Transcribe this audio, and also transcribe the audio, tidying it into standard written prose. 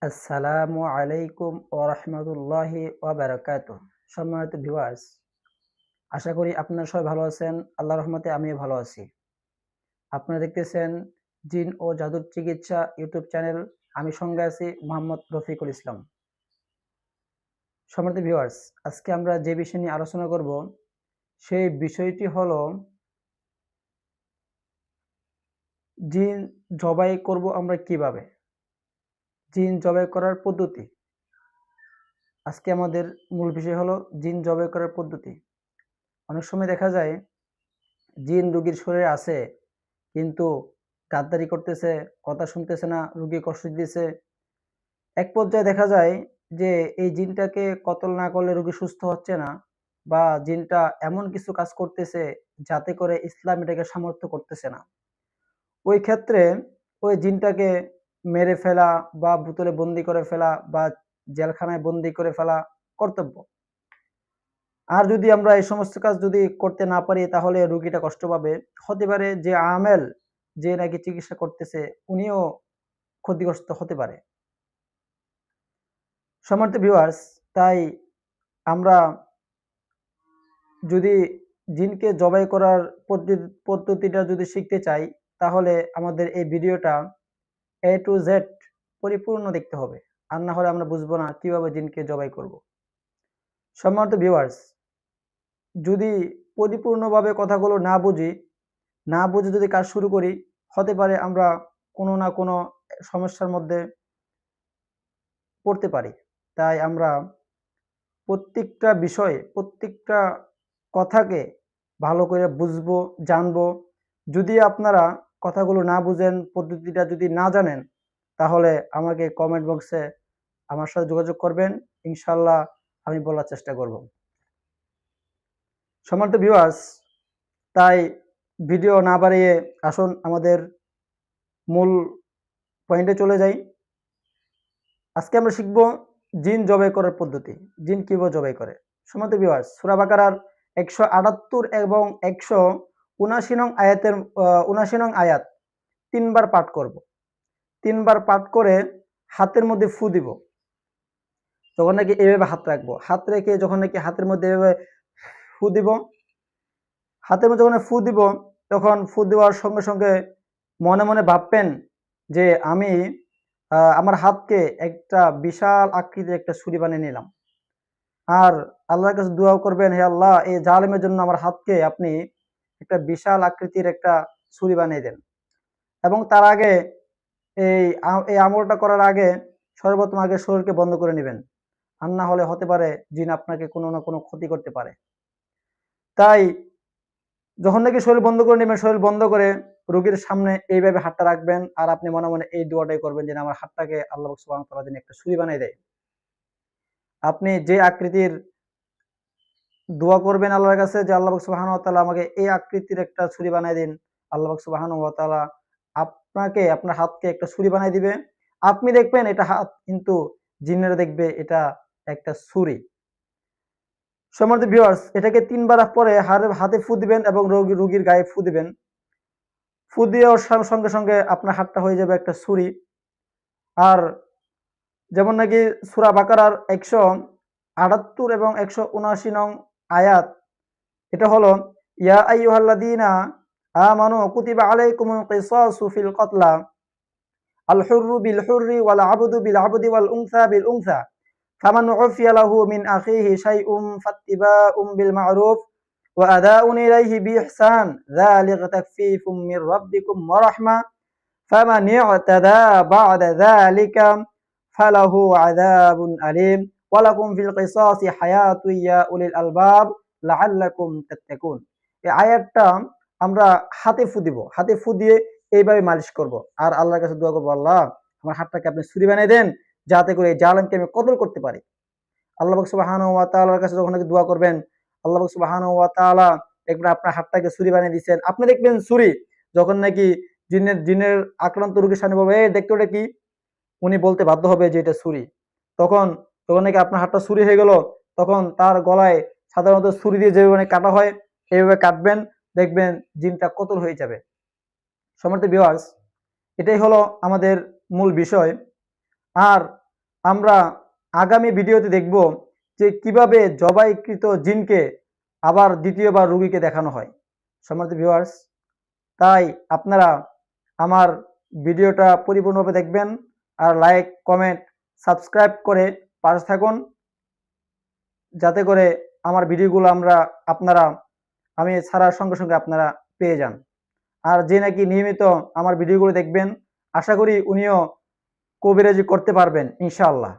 আসসালামু আলাইকুম ওয়া রাহমাতুল্লাহি ওয়া বারাকাতুহু। সম্মানিত ভিউয়ার্স, আশা করি আপনারা সবাই ভালো আছেন। আল্লাহর রহমতে আমিও ভালো আছি। আপনারা দেখতেছেন জিন ও জাদুর চিকিৎসা ইউটিউব চ্যানেল। আমি সঙ্গে আছি মোহাম্মদ রফিকুল ইসলাম। সম্মানিত ভিউয়ার্স, আজকে আমরা যে বিষয় নিয়ে আলোচনা করব সেই বিষয়টি হলো জিন জবাই করব আমরা কিভাবে? জিন জবাই করার পদ্ধতি। আজকে আমাদের মূল বিষয় হলো জিন জবাই করার পদ্ধতি। অনেক সময় দেখা যায় জিন রোগীর শরীরে আছে, কিন্তু গাদ্দারি করতেছে, কথা শুনতেছে না, রোগী কষ্ট দিতেছে। এক পর্যায়ে দেখা যায় যে এই জিনটাকে কতল না করলে রোগী সুস্থ হচ্ছে না, বা জিনটা এমন কিছু কাজ করতেছে যাতে করে ইসলাম এটাকে সামর্থ্য করতেছে না। ওই ক্ষেত্রে ওই জিনটাকে মেরে ফেলা বা বোতলে বন্দি করে ফেলা বা জেলখানায় বন্দি করে ফেলা কর্তব্য। আর যদি আমরা এই সমস্ত কাজ যদি করতে না পারি তাহলে রোগীটা কষ্ট পাবে। হতে পারে যে আমেল, যে নাকি চিকিৎসা করতেছে, উনিও ক্ষতিগ্রস্ত হতে পারে। সম্মানিত ভিউয়ার্স, তাই আমরা যদি জিনকে জবাই করার পদ্ধতিটা যদি শিখতে চাই, তাহলে আমাদের এই ভিডিওটা A to Z পরিপূর্ণ দেখতে হবে। আর না হলে আমরা বুঝবো না কিভাবে জিনকে জবাই করব। সম্মানিত ভিউয়ার্স, যদি পরিপূর্ণভাবে কথাগুলো না বুঝে যদি কাজ শুরু করি, হতে পারে আমরা কোনো না কোনো সমস্যার মধ্যে পড়তে পারি। তাই আমরা প্রত্যেকটা বিষয়, প্রত্যেকটা কথাকে ভালো করে বুঝবো, জানবো। যদি আপনারা কথাগুলো না বুঝেন, পদ্ধতিটা যদি না জানেন, তাহলে আমাকে কমেন্ট বক্সে আমার সাথে যোগাযোগ করবেন। ইনশাআল্লাহ আমি বলার চেষ্টা করব। সম্মানিত ভিউয়ার্স, তাই ভিডিও না বাড়িয়ে আসুন আমাদের মূল পয়েন্টে চলে যাই। আজকে আমরা শিখব জিন জবাই করার পদ্ধতি। জিন কিভাবে জবাই করে। সম্মানিত ভিউয়ার্স, সূরা বাকারার 178 এবং 179 নং আয়াতের 79 নং আয়াত তিনবার পাঠ করব। তিনবার পাঠ করে হাতের মধ্যে ফু দিব। যখন নাকি এভাবে হাত রাখবো, হাত রেখে যখন নাকি হাতের মধ্যে এভাবে ফু দিব, হাতের মধ্যে যখন ফু দিব, তখন ফু দেওয়ার সঙ্গে সঙ্গে মনে মনে ভাববেন যে আমি আমার হাতকে একটা বিশাল আকৃতির একটা ছুরি বানিয়ে নিলাম। আর আল্লাহর কাছে দোয়া করবেন, হে আল্লাহ, এই জালেমের জন্য আমার হাতকে আপনি একটা বিশাল আকৃতির একটা ছুরি বানিয়ে দেন। এবং তার আগে এই আমলটা করার আগে সর্বপ্রথম আগে শরীরকে বন্ধ করে নেবেন। আর না হলে হতে পারে জিন আপনাকে কোনো না কোনো ক্ষতি করতে পারে। তাই যখন নাকি শরীর বন্ধ করে নেবেন, শরীর বন্ধ করে রোগীর সামনে এইভাবে হাতটা রাখবেন, আর আপনি মনে মনে এই দোয়াটাই করবেন যে আমার হাতটাকে আল্লাহ সুবহানাহু ওয়া তাআলা যেন একটা ছুরি বানিয়ে দেয়। আপনি যে আকৃতির দোয়া করবেন আল্লাহর কাছে যে আল্লাহ সুবহানাহু ওয়া তাআলা আমাকে এই আকৃতির একটা ছুরি বানিয়ে দিন, আল্লাহ সুবহানাহু ওয়া তাআলা আপনাকে আপনার হাতকে একটা ছুরি বানিয়ে দিবে। আপনি দেখবেন এটা হাত, কিন্তু জিনেরা দেখবে এটা একটা ছুরি। সম্মানিত ভিউয়ার্স, এটাকে ৩ বার পরে হাতে ফু দিবেন এবং রোগীর গায়ে ফু দিবেন। ফু দেওয়ার সঙ্গে সঙ্গে আপনার হাতটা হয়ে যাবে একটা ছুরি। আর যেমন নাকি সূরা বাকারার 178 এবং 179 নং আয়াত, এটা হলো ইয়া আইয়ুহাল্লাযীনা আমানু কুতিবা আলাইকুমুল কিসাসু ফিল কতলা আল হুররু বিল হুররি ওয়াল আবদু বিল আবদি ওয়াল উনসা বিল উনসা ফামান উফিয়া লাহু মিন আখিহি শাইউম ফাত্তিবাউম বিল মা'রুফ ওয়া আদাউন ইলাইহি বিইহসান যালিকা তাখফীফুম মির রাব্বিকুম ওয়া রাহমা ফামান ই'তাদা বা'দা যালিকা ফালাহু আযাবুন আলীম ওয়া লাকুম ফিল কিসাসি হায়াতুন ইয়া উলিল আলবাব লাআল্লাকুম তাত্তাকুন। এই আয়াতটা আমরা হাতে ফু দিব। হাতে ফু দিয়ে এইভাবে মালিশ করব। আর আল্লাহর কাছে দোয়া করব, আল্লাহ, আমার হাতটাকে আপনি ছুরি বানিয়ে দেন, যাতে করে এই জালেমকে আমি কতল করতে পারি। আল্লাহ পাক সুবহানাহু ওয়া তাআলার কাছে যখন নাকি দোয়া করবেন, আল্লাহ পাক সুবহানাহু ওয়া তাআলা একবার আপনার হাতটাকে ছুরি বানিয়ে দিয়েছেন। আপনি দেখবেন ছুরি যখন নাকি জিনের আক্রান্ত রোগীর সামনে বলবে, এই দেখতো এটা কি? উনি বলতে বাধ্য হবে যে এটা ছুরি। তখন যখন নাকি আপনার হাতটা ছুরি হয়ে গেল, তখন তার গলায় সাধারণত ছুরি দিয়ে যেভাবে কাটা হয়, এইভাবে কাটবেন, দেখবেন জিনটা কতল হয়ে যাবে। সম্মানিত ভিউয়ার্স, এটাই হলো আমাদের মূল বিষয়। আর আমরা আগামী ভিডিওতে দেখব যে কিভাবে জবাইকৃত জিনকে আবার দ্বিতীয়বার রোগীকে দেখানো হয়। সম্মানিত ভিউয়ার্স, তাই আপনারা আমার ভিডিওটা পরিপূর্ণভাবে দেখবেন আর লাইক, কমেন্ট, সাবস্ক্রাইব করে পাশে থাকুন, যাতে করে আমার ভিডিওগুলো আমি ছাড়ার সঙ্গে সঙ্গে আপনারা পেয়ে যান। আর যে নাকি নিয়মিত আমার ভিডিওগুলো দেখবেন, আশা করি উনিও কবিরাজি করতে পারবেন ইনশাআল্লাহ।